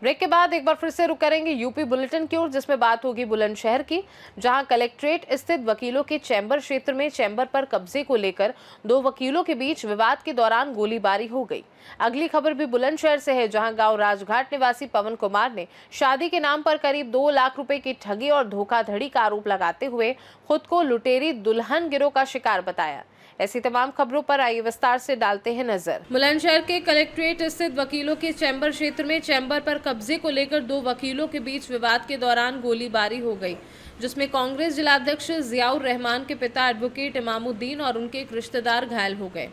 Break के बाद एक बार फिर से रुक करेंगे यूपी बुलेटिन की ओर, जिसमें बात होगी बुलंदशहर की, जहां कलेक्ट्रेट स्थित वकीलों के चैम्बर क्षेत्र में चैम्बर पर कब्जे को लेकर दो वकीलों के बीच विवाद के दौरान गोलीबारी हो गई। अगली खबर भी बुलंदशहर से है, जहां गांव राजघाट निवासी पवन कुमार ने शादी के नाम पर करीब 2 लाख रुपए की ठगी और धोखाधड़ी का आरोप लगाते हुए खुद को लुटेरी दुल्हन गिरोह का शिकार बताया। ऐसी तमाम खबरों पर आइए विस्तार से डालते हैं नजर। बुलंदशहर के कलेक्ट्रेट स्थित वकीलों के चैम्बर क्षेत्र में चैम्बर पर कब्जे को लेकर दो वकीलों के बीच विवाद के दौरान गोलीबारी हो गई, जिसमें कांग्रेस जिलाध्यक्ष जियाउर रहमान के पिता एडवोकेट इमामुद्दीन और उनके एक रिश्तेदार घायल हो गए।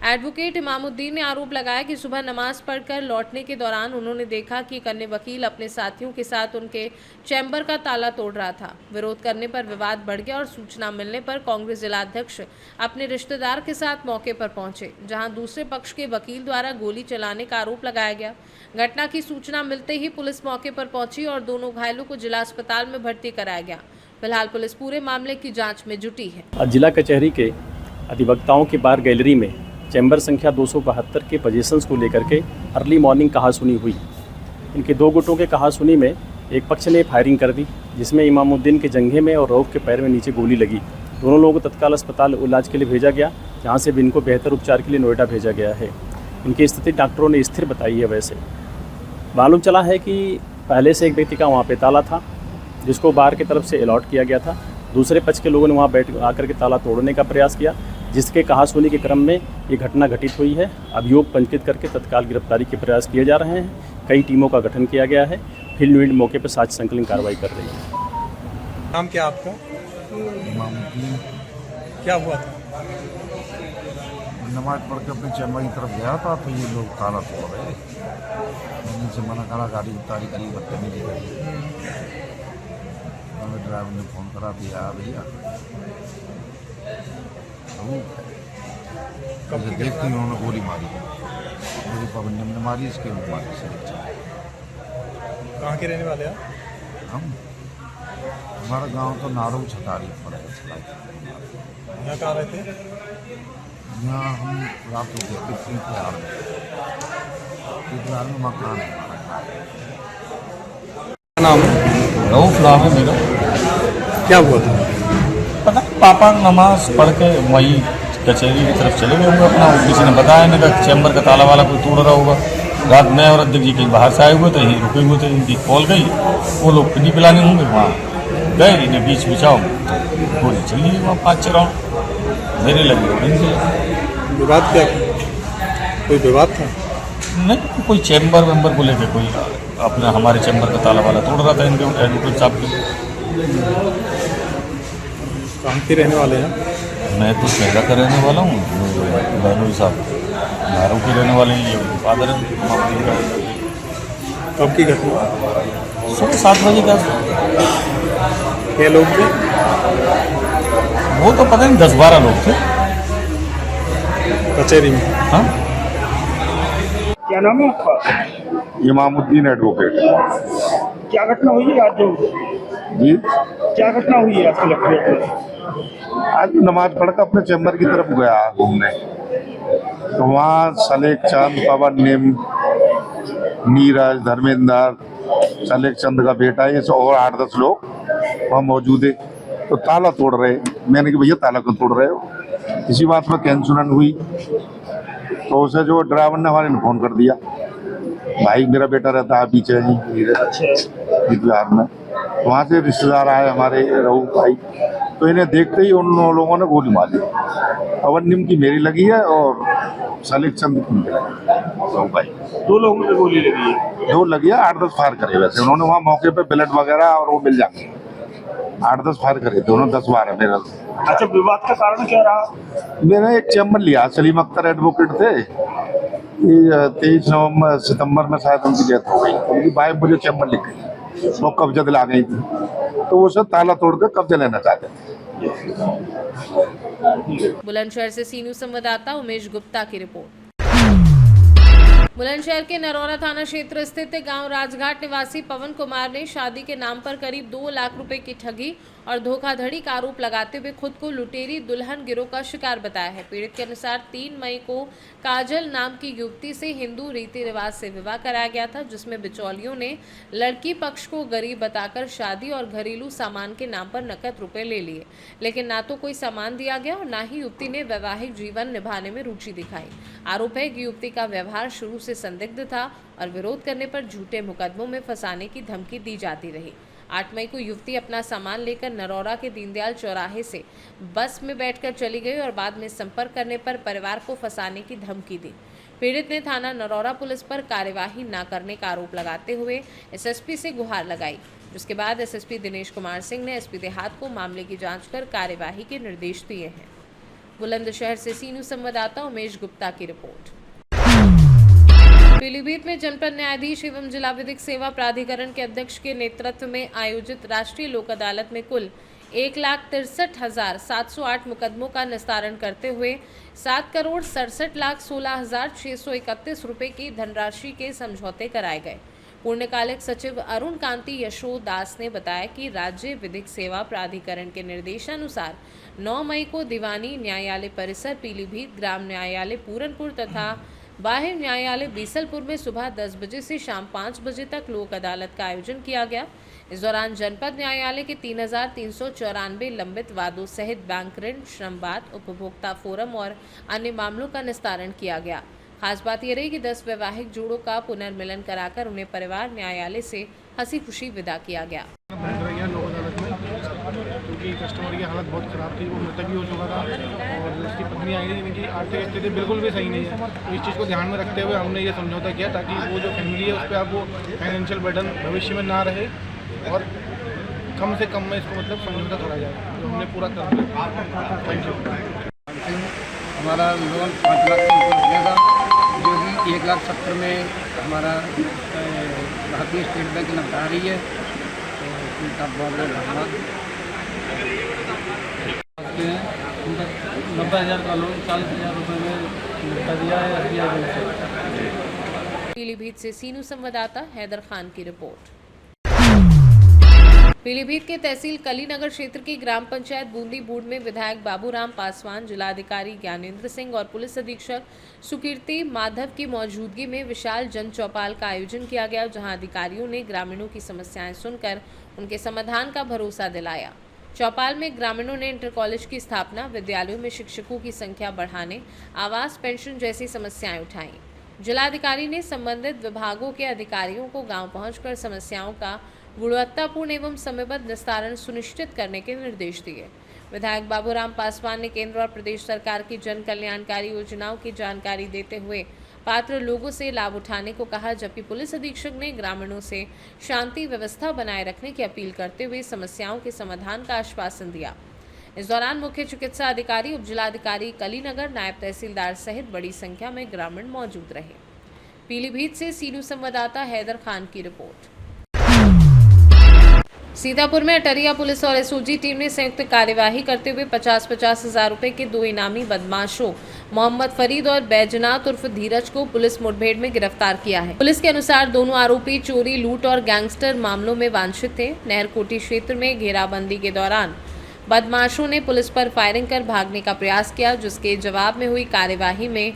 एडवोकेट इमामुद्दीन ने आरोप लगाया कि सुबह नमाज पढ़कर लौटने के दौरान उन्होंने देखा कि एक अन्य वकील अपने साथियों के साथ उनके चैम्बर का ताला तोड़ रहा था। विरोध करने पर विवाद बढ़ गया और सूचना मिलने पर कांग्रेस जिलाध्यक्ष अपने रिश्तेदार के साथ मौके पर पहुंचे, जहां दूसरे पक्ष के वकील द्वारा गोली चलाने का आरोप लगाया गया। घटना की सूचना मिलते ही पुलिस मौके पर पहुंची और दोनों घायलों को जिला अस्पताल में भर्ती कराया गया। फिलहाल पुलिस पूरे मामले की जाँच में जुटी है। जिला कचहरी के अधिवक्ताओं के बार गैलरी में चैम्बर संख्या 272 के पोजीशंस को लेकर के अर्ली मॉर्निंग कहासुनी हुई। इनके दो गुटों के कहासुनी में एक पक्ष ने फायरिंग कर दी, जिसमें इमामुद्दीन के जंघे में और रऊफ के पैर में नीचे गोली लगी। दोनों लोगों को तत्काल अस्पताल इलाज के लिए भेजा गया, जहां से इनको बेहतर उपचार के लिए नोएडा भेजा गया है। इनकी स्थिति डॉक्टरों ने स्थिर बताई है। वैसे मालूम चला है कि पहले से एक व्यक्ति का वहाँ पर ताला था, जिसको बार की तरफ से अलॉट किया गया था। दूसरे पक्ष के लोगों ने वहाँ बैठ आकर के ताला तोड़ने का प्रयास किया, जिसके कहासुनी के क्रम में ये घटना घटित हुई है। अभियोग पंजीकृत करके तत्काल गिरफ्तारी के प्रयास किए जा रहे हैं। कई टीमों का गठन किया गया है। फील्ड यूनिट मौके पर साक्ष्य संकलन कार्रवाई कर रही है। नाम क्या आपका? क्या हुआ था? नमाज पढ़ के अपने चैम्बर की तरफ गया था, तो ये लोग ताला तोड़ रहे। मैंने से मना करा, गाड़ी उतारी, करी बदतमीजी करी। ड्राइवर ने फ़ोन करा दिया, भैया कब देखते ही उन्होंने गोली मारी। मेरी पवन ने मारी, इसके मारी से। कहाँ के रहने वाले हैं? हम हमारा गांव तो नारो छटारी पड़ा है। यहाँ कहाँ रहते हैं? यहाँ हम रात को देखते थे बिहार में मकान है। नाम रऊफ नाम है मेरा। क्या हुआ था? पता नहीं, पापा नमाज पढ़ के वही कचहरी की तरफ चले गए होंगे अपना। किसी ने बताया नहीं कि चैम्बर का ताला वाला कोई तोड़ रहा होगा। रात में और अध्यक्ष जी कहीं बाहर से आए हुए थे, यहीं रुके हुए थे। इनकी कॉल गई, वो लोग पिनी पिलाने होंगे, वहाँ गए, इन्हें बीच बिछाओ, गोली चली वहाँ 5-6 राउंड मेरे लगे और इनके लगे। विवाद क्या? कोई विवाद था? नहीं, कोई चैम्बर वेम्बर को लेकर कोई अपना हमारे चैम्बर का ताला वाला तोड़ रहा था इनके एडवोकेट साहब के। कहाँ के रहने वाले हैं? मैं तो शहरा का रहने वाला हूँ। बहनोई साहब नारों के रहने वाले हैं। ये फादर है। कब की घटना? सुबह 7 बजे का। क्या लोग थे? वो तो पता नहीं, 10-12 लोग थे कचहरी में। हाँ, क्या नाम है आपका? इमामुद्दीन एडवोकेट। क्या घटना हुई है आज? जी, क्या घटना हुई है आज कलेक्ट्रेट में? आज नमाज पढ़कर अपने चैम्बर की तरफ गया घूमने, तो वहाँ सलेख चंद, पवन निम, नीरज, धर्मेंद्र, सलेख चंद का बेटा, ये और 8-10 लोग वहाँ मौजूद है। तो ताला तोड़ रहे। मैंने कहा भैया ताला क्यों तोड़ रहे हो? इसी बात में कैंसुरन हुई, तो उसे जो ड्राइवर ने हमारे फ़ोन कर दिया, भाई मेरा बेटा रहता है पीछे ही बिहार में। वहाँ से रिश्तेदार आए हमारे रऊफ भाई, तो इन्हें देखते ही उन लोगों ने गोली मारी। पवन निम की मेरी लगी है और सलेख चंद की रऊफ भाई। 2 लोगों को गोली लगी है? 2 लगी है। 8-10 फायर करे। वैसे उन्होंने वहाँ मौके पे ब्लड वगैरह और वो मिल जाएंगे। 8-10 फायर करे, दोनों 10-12 है मेरा। अच्छा, विवाद का कारण क्या रहा? मैंने एक चैम्बर लिया, सलीम अख्तर एडवोकेट थे। 23 सितंबर में शायद उनकी डेथ हो गई। उनकी वाइफ मुझे चैम्बर लिख गई, वो कब्जा दिला गई थी, तो वो सब ताला तोड़कर कब्जा लेना चाहते थे। बुलंदशहर से सी न्यूज़ संवाददाता उमेश गुप्ता की रिपोर्ट। बुलंदशहर के नरौरा थाना क्षेत्र स्थित गांव राजघाट निवासी पवन कुमार ने शादी के नाम पर करीब 2 लाख रुपए की ठगी और धोखाधड़ी का आरोप लगाते हुए खुद को लुटेरी दुल्हन गिरोह का शिकार बताया है। पीड़ित के अनुसार 3 मई को काजल नाम की युवती से हिंदू रीति रिवाज से विवाह कराया गया था, जिसमें बिचौलियों ने लड़की पक्ष को गरीब बताकर शादी और घरेलू सामान के नाम पर नकद रुपए ले लिए, लेकिन ना तो कोई सामान दिया गया और ना ही युवती ने वैवाहिक जीवन निभाने में रुचि दिखाई। आरोप है कि युवती का व्यवहार शुरू से संदिग्ध था और विरोध करने पर झूठे मुकदमों में फंसाने की धमकी दी जाती रही। 8 मई को युवती अपना सामान लेकर नरौरा के दीनदयाल चौराहे से बस में बैठकर चली गई और बाद में संपर्क करने पर परिवार को फंसाने की धमकी दी। पीड़ित ने थाना नरौरा पुलिस पर कार्यवाही न करने का आरोप लगाते हुए एसएसपी से गुहार लगाई, जिसके बाद एसएसपी दिनेश कुमार सिंह ने एसपी देहात को मामले की जांच कर कार्यवाही के निर्देश दिए हैं। बुलंदशहर से सीनू संवाददाता उमेश गुप्ता की रिपोर्ट। पीलीभीत में जनपद न्यायाधीश एवं जिला विधिक सेवा प्राधिकरण के अध्यक्ष के नेतृत्व में आयोजित राष्ट्रीय लोक अदालत में कुल 1,63,708 मुकदमों का निस्तारण करते हुए 7,67,16,631 रुपए की धनराशि के समझौते कराए गए। पूर्णकालिक सचिव अरुण कांति यशोदास ने बताया कि राज्य विधिक सेवा प्राधिकरण के निर्देशानुसार 9 मई को दीवानी न्यायालय परिसर पीलीभीत, ग्राम न्यायालय पूरनपुर तथा बाह्य न्यायालय बीसलपुर में सुबह 10 बजे से शाम 5 बजे तक लोक अदालत का आयोजन किया गया। इस दौरान जनपद न्यायालय के 3,394 लंबित वादों सहित बैंक ऋण, श्रमवाद, उपभोक्ता फोरम और अन्य मामलों का निस्तारण किया गया। खास बात यह रही कि 10 वैवाहिक जोड़ों का पुनर्मिलन कराकर उन्हें परिवार न्यायालय से हंसी खुशी विदा किया गया। लोक अदालत में क्योंकि कस्टमर की हालत बहुत ख़राब थी, वो मृतक भी हो चुका था और उसकी पत्नी आई थी, इनकी आर्थिक स्थिति बिल्कुल भी सही नहीं है। तो इस चीज़ को ध्यान में रखते हुए हमने ये समझौता किया ताकि वो जो फैमिली है उस पर अब वो फाइनेंशियल बर्डन भविष्य में ना रहे और कम से कम में इसको मतलब समझौता करा जाए, जो हमने पूरा कर दिया। Thank you. हमारा लोन 5 लाख से ऊपर मिलेगा, जो कि 1,70,000 में हमारा भारतीय स्टेट बैंक निपटा रही है। तो उनका बहुत बहुत धन्यवाद। 90,000 का लोन 40,000 रुपये में निपटा दिया है SBI बैंक से। पीलीभीत से सीनू संवाददाता हैदर खान की रिपोर्ट। पीलीभीत के तहसील कलीनगर क्षेत्र की ग्राम पंचायत बूंदी बूढ़ में विधायक बाबूराम पासवान, जिलाधिकारी ज्ञानेंद्र सिंह और पुलिस अधीक्षक सुकीर्ति माधव की मौजूदगी में विशाल जन चौपाल का आयोजन किया गया, जहां अधिकारियों ने ग्रामीणों की समस्याएं सुनकर उनके समाधान का भरोसा दिलाया। चौपाल में ग्रामीणों ने इंटर कॉलेज की स्थापना, विद्यालयों में शिक्षकों की संख्या बढ़ाने, आवास, पेंशन जैसी समस्याएं उठाई। जिलाधिकारी ने संबंधित विभागों के अधिकारियों को गांव पहुंचकर समस्याओं का गुणवत्तापूर्ण एवं समयबद्ध निस्तारण सुनिश्चित करने के निर्देश दिए। विधायक बाबूराम पासवान ने केंद्र और प्रदेश सरकार की जन कल्याणकारी योजनाओं की जानकारी देते हुए पात्र लोगों से लाभ उठाने को कहा, जबकि पुलिस अधीक्षक ने ग्रामीणों से शांति व्यवस्था बनाए रखने की अपील करते हुए समस्याओं के समाधान का आश्वासन दिया। इस दौरान मुख्य चिकित्सा अधिकारी, उप जिलाधिकारी कलीनगर, नायब तहसीलदार सहित बड़ी संख्या में ग्रामीण मौजूद रहे। पीलीभीत से सीनू संवाददाता हैदर खान की रिपोर्ट। सीतापुर में अटरिया पुलिस और एसओजी टीम ने संयुक्त कार्यवाही करते हुए 50-50 हजार रुपए के 2 इनामी बदमाशों मोहम्मद फरीद और बैजनात उर्फ धीरज को पुलिस मुठभेड़ में गिरफ्तार किया है। पुलिस के अनुसार दोनों आरोपी चोरी, लूट और गैंगस्टर मामलों में वांछित थे। नहरकोटी क्षेत्र में घेराबंदी के दौरान बदमाशों ने पुलिस पर फायरिंग कर भागने का प्रयास किया, जिसके जवाब में हुई कार्यवाही में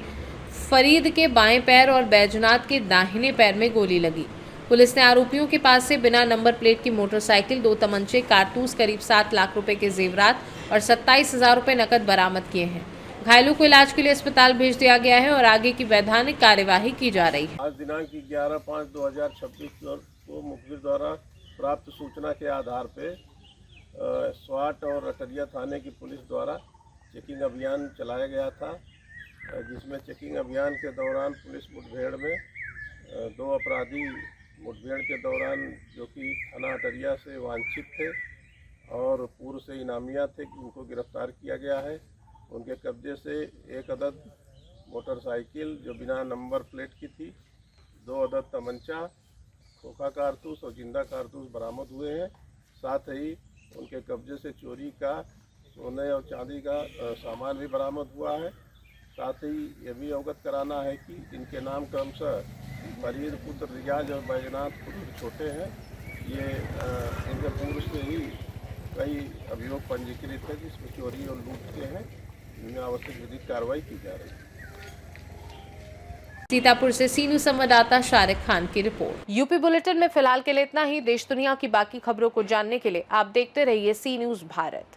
फरीद के बाएं पैर और बैजनात के दाहिने पैर में गोली लगी। पुलिस ने आरोपियों के पास से बिना नंबर प्लेट की मोटरसाइकिल, 2 तमंचे, कारतूस, करीब 7 लाख रुपए के जेवरात और 27,000 रुपए नकद बरामद किए हैं। घायलों को इलाज के लिए अस्पताल भेज दिया गया है और आगे की वैधानिक कार्यवाही की जा रही है। आज दिनांक 11/5/2026 को मुखबिर द्वारा प्राप्त सूचना के आधार पर स्वाट और अटरिया थाने की पुलिस द्वारा चेकिंग अभियान चलाया गया था, जिसमें चेकिंग अभियान के दौरान पुलिस मुठभेड़ में 2 अपराधी मुठभेड़ के दौरान जो कि थाना अटरिया से वांछित थे और पूर्व से इनामिया थे, उनको गिरफ्तार किया गया है। उनके कब्जे से 1 अदद मोटरसाइकिल जो बिना नंबर प्लेट की थी, 2 अदद तमंचा, खोखा कारतूस और जिंदा कारतूस बरामद हुए हैं। साथ ही उनके कब्जे से चोरी का सोने और चांदी का सामान भी बरामद हुआ है साथ ही यह भी अवगत कराना है कि इनके नाम क्रमशः फरीद पुत्र रियाज और बैजनाथ पुत्र छोटे हैं। ये इनके पूर्व से ही कई अभियोग पंजीकृत है जिसमें चोरी और लूट के हैं। इनमें आवश्यक विधिक कार्रवाई की जा रही है। सीतापुर से सी न्यूज संवाददाता शारिक खान की रिपोर्ट। यूपी बुलेटिन में फिलहाल के लिए इतना ही। देश दुनिया की बाकी खबरों को जानने के लिए आप देखते रहिए सी न्यूज भारत।